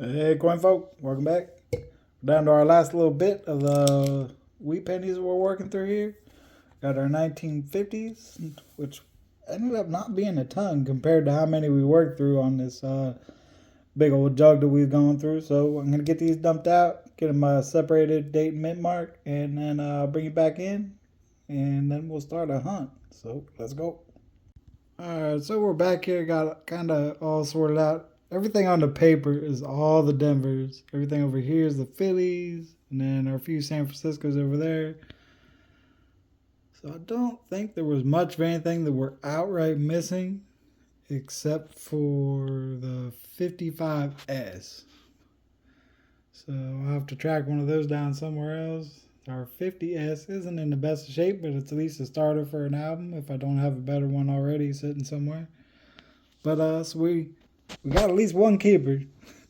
Hey, coin folk, welcome back. Down to our last little bit of the wheat pennies we're working through here. Got our 1950s, which ended up not being a ton compared to how many we worked through on this big old jug that we've gone through. So I'm gonna get these dumped out, get them separated, date and mint mark, and then bring it back in, and then we'll start a hunt. So let's go. Alright, so we're back here, got kind of all sorted out. Everything on the paper is all the Denvers. Everything over here is the Phillies, and then our few San Franciscos over there. So I don't think there was much of anything that we're outright missing, except for the 55S. So I'll have to track one of those down somewhere else. Our 50S isn't in the best shape, but it's at least a starter for an album if I don't have a better one already sitting somewhere. But so we got at least one keeper.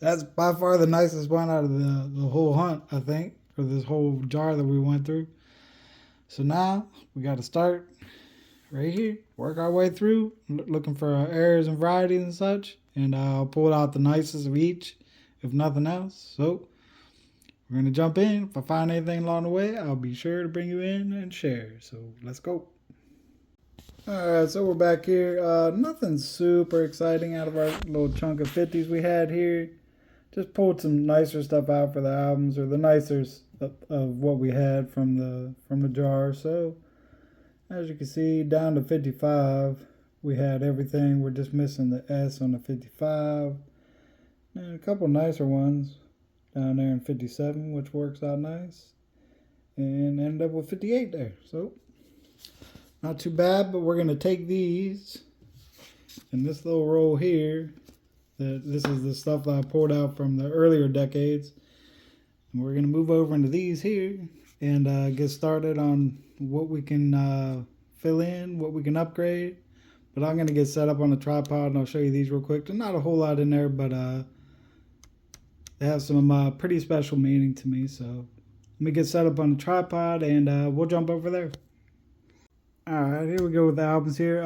That's by far the nicest one out of the whole hunt, I think, for this whole jar that we went through. So now we got to start right here, work our way through, looking for errors and varieties and such, and I'll pull out the nicest of each, if nothing else. So we're gonna jump in. If I find anything along the way, I'll be sure to bring you in and share. So let's go. Alright, so we're back here. Nothing super exciting out of our little chunk of 50s we had here. Just pulled some nicer stuff out for the albums, or the nicer of what we had from the jar. So as you can see, down to 55, we had everything. We're just missing the S on the 55, and a couple nicer ones down there in 57, which works out nice, and ended up with 58 there. So not too bad, but we're going to take these in this little roll here. This is the stuff that I poured out from the earlier decades. And we're going to move over into these here and get started on what we can fill in, what we can upgrade. But I'm going to get set up on the tripod, and I'll show you these real quick. There's not a whole lot in there, but they have some pretty special meaning to me. So let me get set up on the tripod, and we'll jump over there. Alright, here we go with the albums here.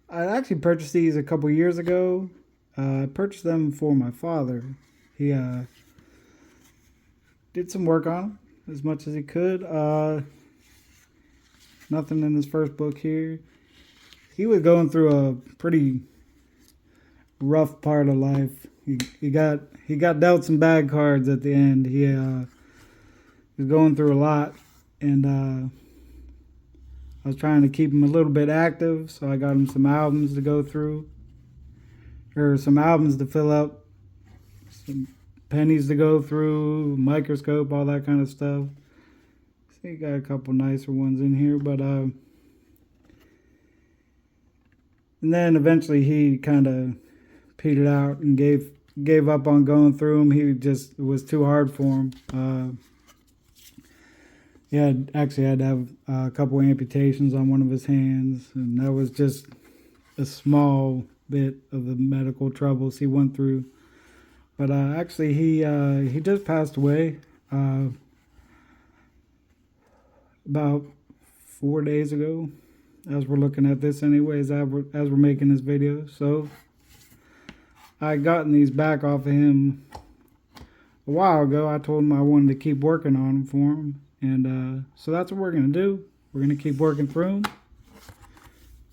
I actually purchased these a couple years ago. I purchased them for my father. He did some work on them as much as he could. Nothing in his first book here. He was going through a pretty rough part of life. He got dealt some bad cards at the end. He was going through a lot, and I was trying to keep him a little bit active, so I got him some albums to go through, or some albums to fill up, some pennies to go through, microscope, all that kind of stuff. So you got a couple nicer ones in here, but and then eventually he kind of petered out and gave up on going through them. It was too hard for him. He actually had to have a couple amputations on one of his hands, and that was just a small bit of the medical troubles he went through. But actually, he just passed away about 4 days ago, as we're looking at this anyways, as we're making this video. So I gotten these back off of him a while ago. I told him I wanted to keep working on them for him. And so that's what we're going to do. We're going to keep working through them.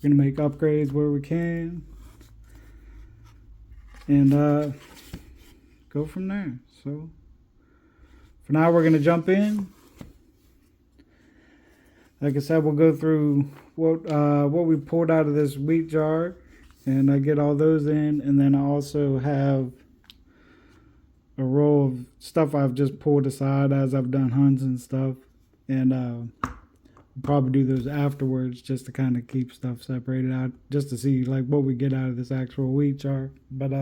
We're going to make upgrades where we can. And go from there. So for now, we're going to jump in. Like I said, we'll go through what we poured out of this wheat jar. And I get all those in. And then I also have a roll of stuff I've just pulled aside as I've done hunts and stuff, and I'll probably do those afterwards just to kind of keep stuff separated out, just to see like what we get out of this actual wheat jar. But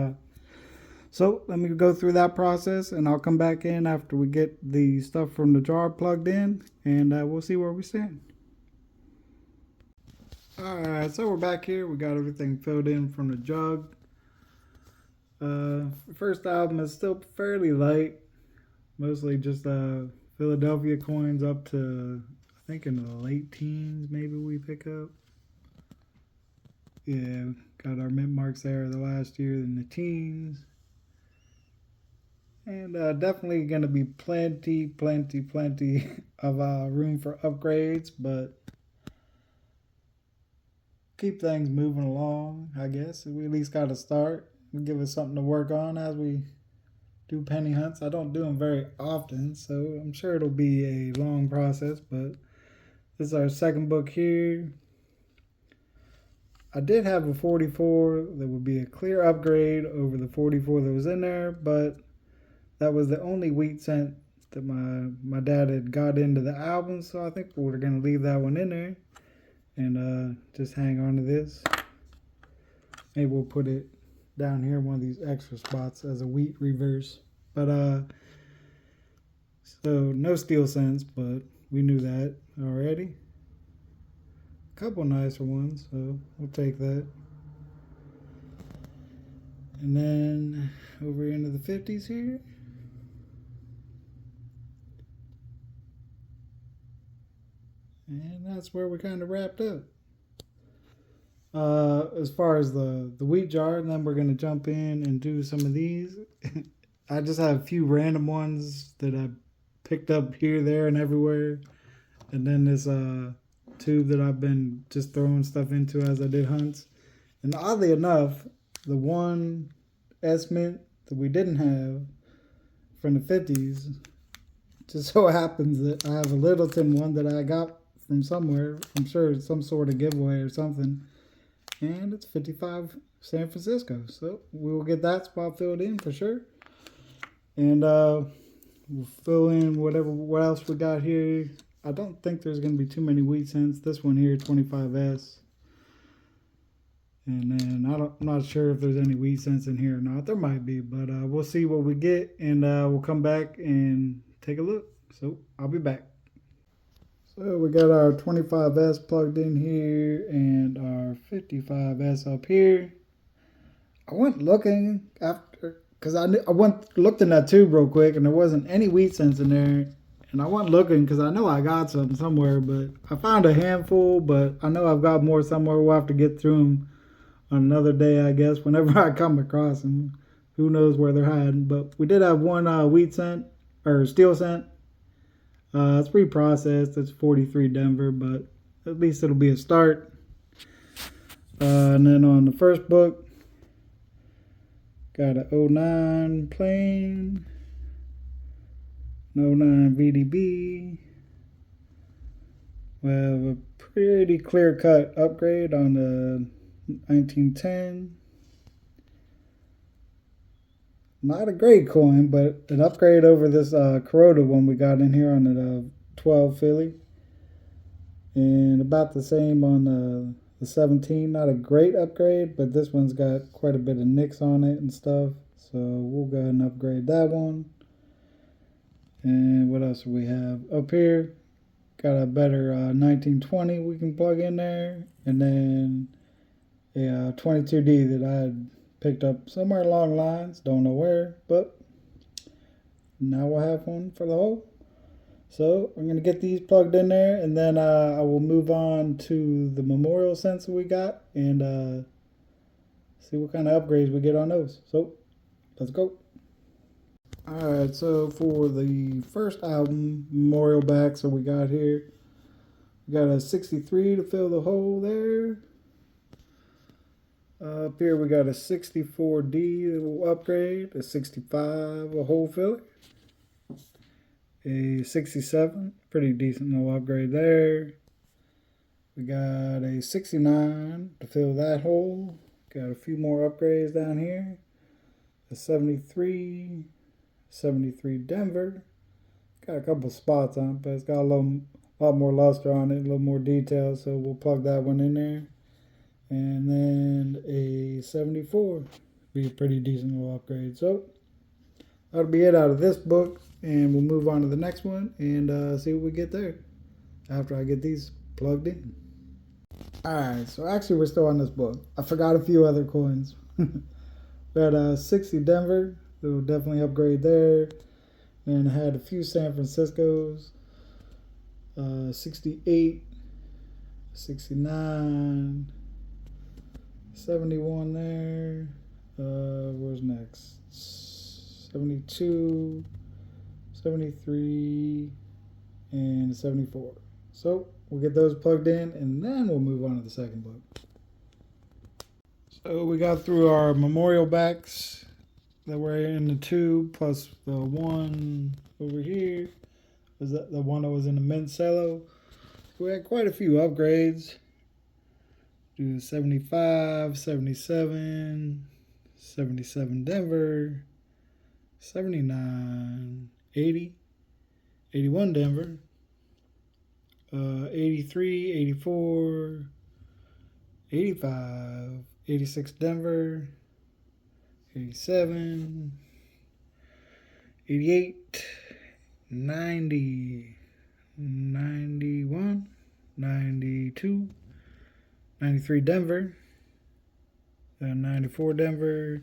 so let me go through that process, and I'll come back in after we get the stuff from the jar plugged in, and we'll see where we stand. Alright, so we're back here. We got everything filled in from the jug. First album is still fairly light, mostly just Philadelphia coins up to, I think, in the late teens maybe we pick up. Yeah, got our mint marks there the last year in the teens. And definitely going to be plenty of room for upgrades, but keep things moving along, I guess. We at least got to start. Give us something to work on as we do penny hunts. I don't do them very often, so I'm sure it'll be a long process, but this is our second book here. I did have a 44 that would be a clear upgrade over the 44 that was in there, but that was the only wheat scent that my dad had got into the album, so I think we're going to leave that one in there and just hang on to this. Maybe we'll put it down here in one of these extra spots as a wheat reverse. But so no steel scents, but we knew that already. A couple nicer ones, so we'll take that. And then over into the 50s here. And that's where we kind of wrapped up. As far as the wheat jar, and then we're going to jump in and do some of these. I just have a few random ones that I picked up here, there, and everywhere. And then this tube that I've been just throwing stuff into as I did hunts. And oddly enough, the one S-Mint that we didn't have from the 50s just so happens that I have a Littleton one that I got from somewhere. I'm sure it's some sort of giveaway or something. And it's 55 San Francisco. So we will get that spot filled in for sure. And we'll fill in what else we got here. I don't think there's going to be too many wheat scents. This one here, 25S. And then I'm not sure if there's any wheat scents in here or not. There might be, but we'll see what we get. And we'll come back and take a look. So I'll be back. So we got our 25S plugged in here and our 55S up here. I went looking after, because I looked in that tube real quick and there wasn't any wheat scents in there. And I went looking because I know I got some somewhere, but I found a handful, but I know I've got more somewhere. We'll have to get through them on another day, I guess, whenever I come across them. Who knows where they're hiding. But we did have one wheat scent, or steel scent. It's pre-processed. It's 43 Denver, but at least it'll be a start. And then on the first book, got a 09 plain, an 09 VDB. We have a pretty clear-cut upgrade on the 1910. Not a great coin, but an upgrade over this Kuroda one we got in here on the 12 Philly. And about the same on the 17. Not a great upgrade, but this one's got quite a bit of nicks on it and stuff. So we'll go ahead and upgrade that one. And what else do we have? Up here, got a better 1920 we can plug in there. And then a 22D that I had picked up somewhere along the lines, don't know where, but now we'll have one for the hole. So I'm going to get these plugged in there, and then I will move on to the memorial sensor we got and see what kind of upgrades we get on those. So let's go. Alright, so for the first album, memorial back, so we got here, we got a 63 to fill the hole there. Up here we got a 64D that will upgrade, a 65 a hole filler, a 67, pretty decent little upgrade there. We got a 69 to fill that hole. Got a few more upgrades down here. A 73 Denver. Got a couple spots on it, but it's got a lot more luster on it, a little more detail, so we'll plug that one in there. And then a 74, be a pretty decent little upgrade. So that'll be it out of this book, and we'll move on to the next one and see what we get there after I get these plugged in. Alright, so actually we're still on this book. I forgot a few other coins. We had a 60 Denver, that will definitely upgrade there. And I had a few San Franciscos, 68, 69, 71 there. Where's next? 72, 73, and 74. So we'll get those plugged in and then we'll move on to the second book. So we got through our memorial backs that were in the tube, plus the one over here was the one that was in the mint cello. We had quite a few upgrades. Do 75, 77, 77 Denver, 79, 80, 81 Denver, 83, 84, 85, 86 Denver, 87, 88, 90, 91, 92, 93 Denver, 94 Denver.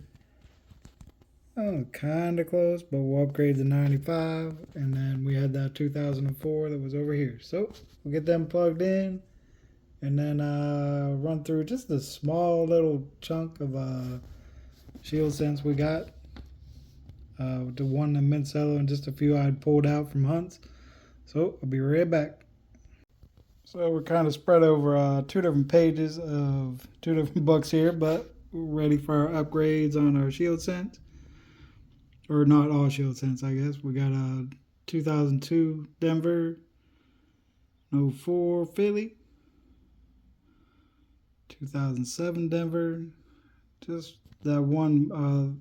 Oh, kind of close, but we'll upgrade to 95. And then we had that 2004 that was over here. So we'll get them plugged in and then run through just a small little chunk of shield sense we got. The one in mint cello and just a few I'd pulled out from hunts. So I'll be right back. So we're kind of spread over 2 different pages of 2 different books here, but we're ready for our upgrades on our shield sense. Or not all shield sense, I guess. We got a 2002 Denver, 04 Philly, 2007 Denver, just that one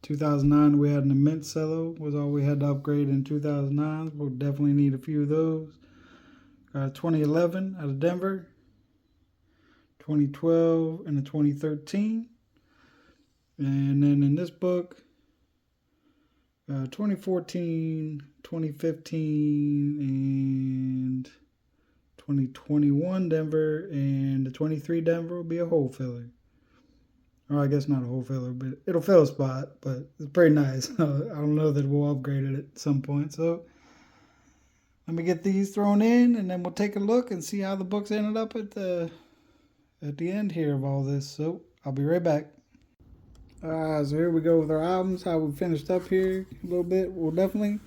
2009 we had in the mint cello was all we had to upgrade in 2009. We'll definitely need a few of those. 2011 out of Denver, 2012 and a 2013. And then in this book, 2014, 2015, and 2021 Denver, and the 23 Denver will be a hole filler. Or I guess not a hole filler, but it'll fill a spot, but it's pretty nice. I don't know that we'll upgrade it at some point. So let me get these thrown in, and then we'll take a look and see how the books ended up at the end here of all this. So I'll be right back. So here we go with our albums, how we finished up here a little bit. We'll definitely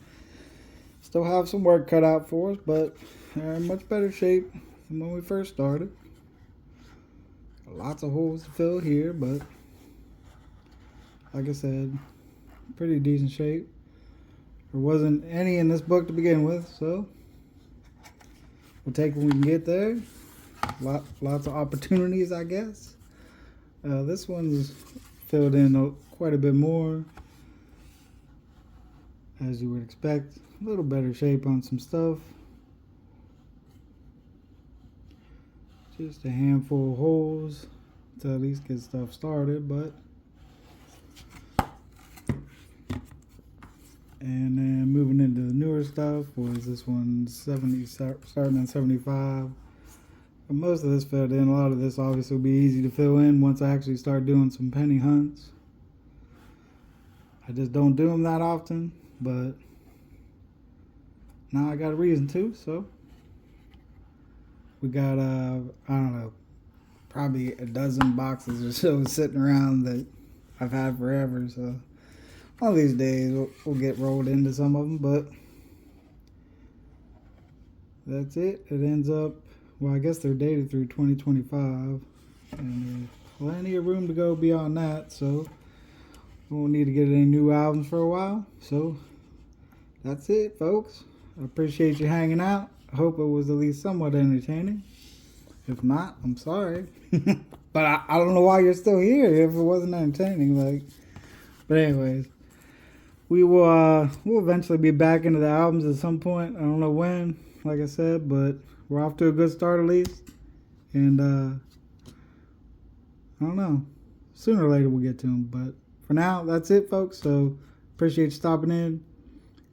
still have some work cut out for us, but they're in much better shape than when we first started. Lots of holes to fill here, but like I said, pretty decent shape. There wasn't any in this book to begin with, so we'll take what we can get there. Lots of opportunities, I guess. This one's filled in quite a bit more, as you would expect. A little better shape on some stuff. Just a handful of holes to at least get stuff started, but and then moving into the newer stuff was this one 70, starting at 75. But most of this filled in. A lot of this obviously will be easy to fill in once I actually start doing some penny hunts. I just don't do them that often, but now I got a reason to, so we got I don't know, probably a dozen boxes or so sitting around that I've had forever, so one of these days we'll get rolled into some of them, but that's it. It ends up, well, I guess they're dated through 2025, and there's plenty of room to go beyond that, so we won't need to get any new albums for a while. So that's it, folks. I appreciate you hanging out. I hope it was at least somewhat entertaining. If not, I'm sorry. But I don't know why you're still here if it wasn't entertaining. But anyways, we'll eventually be back into the albums at some point. I don't know when, like I said, but we're off to a good start at least. And I don't know. Sooner or later we'll get to them. But for now, that's it, folks. So appreciate you stopping in.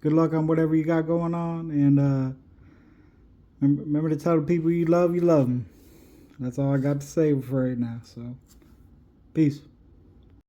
Good luck on whatever you got going on. And remember to tell the people you love them. That's all I got to say for right now. So peace.